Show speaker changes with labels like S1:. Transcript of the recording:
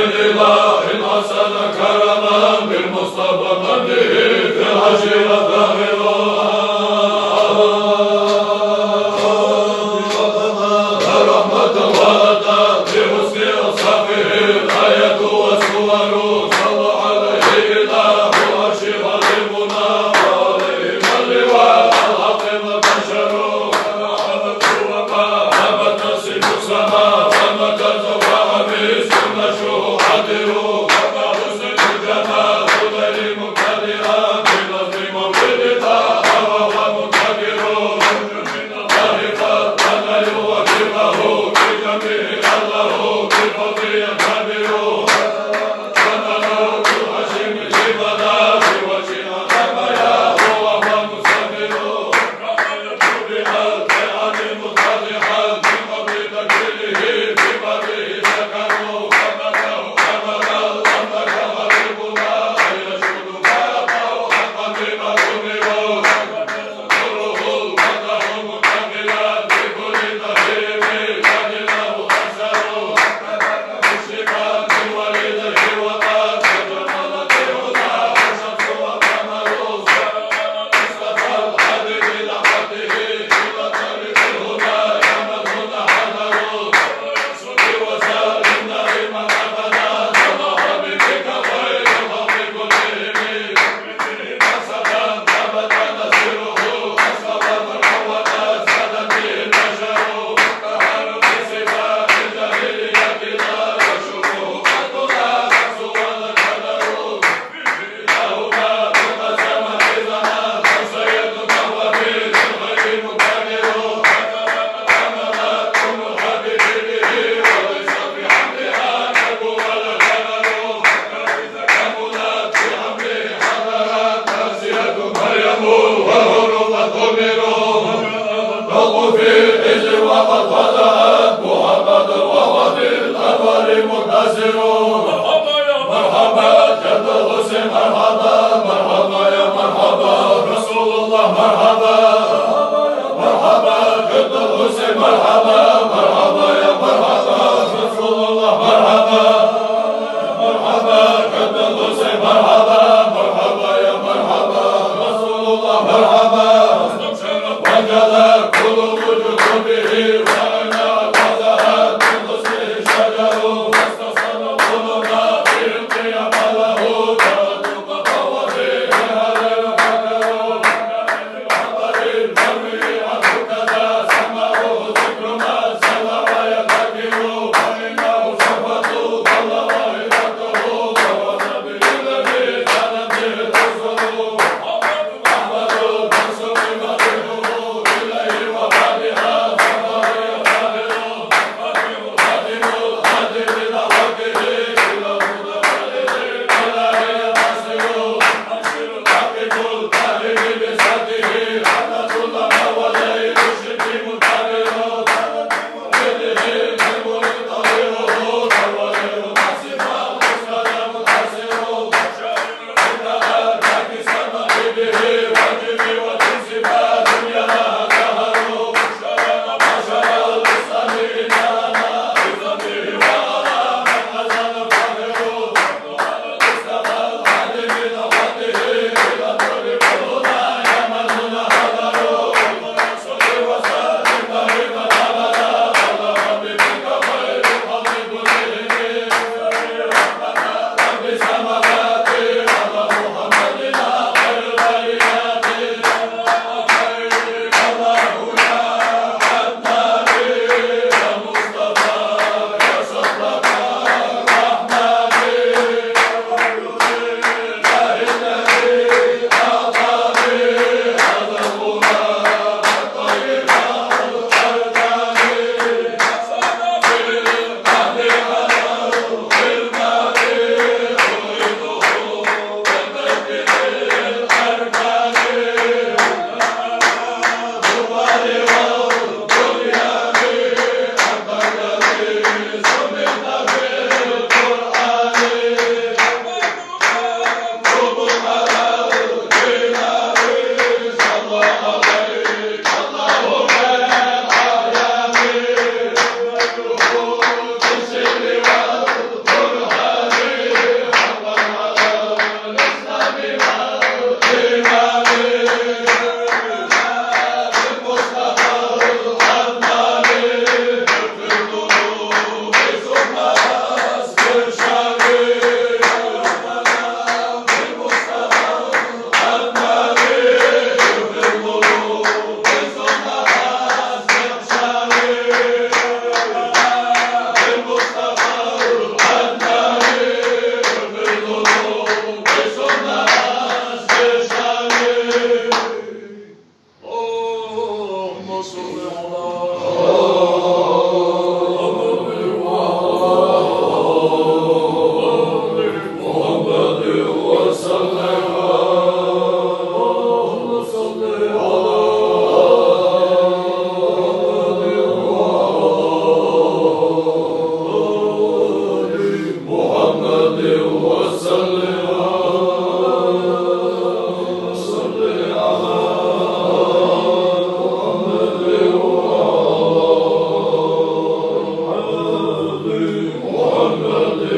S1: بالإله الحسن كرما بالمصطفى قبله في العشيرة ظاهرا رحمة وأتى بحسن أصحابه الآية والسور صلوا عليه إله وأشهد المنى وعليهم اللواء العظيم بشروا هبت نسيب السماء فما تزوى باسم نشوه عدلوا حسن الجمال غير مبتدئا بنظر مولدها وهو مبتدئ من الله قد كان يوفقه بجميع الله بالفضل ينتبه ونالوا بالحشم الجبلات وجه الرمايا وهو مستمر بحلق عن مصطلحا من قبل تكفيره بقبله سكنوا فمكه أمك غريبنا يشهد فيقع حقا بما أمروا نوره الفتح مكملا بكل تهيب كان له أرسلوا مشركات ولده وقد تجملت هدى الشمس والقمر مصطفى الحبيب لحظته إلى طريق الهدى يمدون حذروا صدي وسالم دائما أبدا صلح بك خير الخلق كلهم حسنا ثبت نسيره أصاب القوة سادت البشر قهر بصفات الجاهلية لا يشوفه قدنا نفس ولا قدر إلهما تقسم إذنا فسيدك وفي الغير مكبر حملت أم الحبيب به وليس بحملها كلب ولا كبر كملت بحمله حضرت نفسية مريم والهر والضمر ضلوا في الحجر وقد وضعت محمد وهو في الأنوار مكتسر مرحبا جد الحسين مرحبا مرحبا يا مرحبا رسول الله مرحبا مرحبا جد الحسين مرحبا مرحبا يا مرحبا رسول الله مرحبا مرحبا جد الحسين مرحبا مرحبا يا مرحبا رسول الله مرحبا وجل كل وجود به وأنا وضعت من حسن شجر واستسلمه Muhammed'in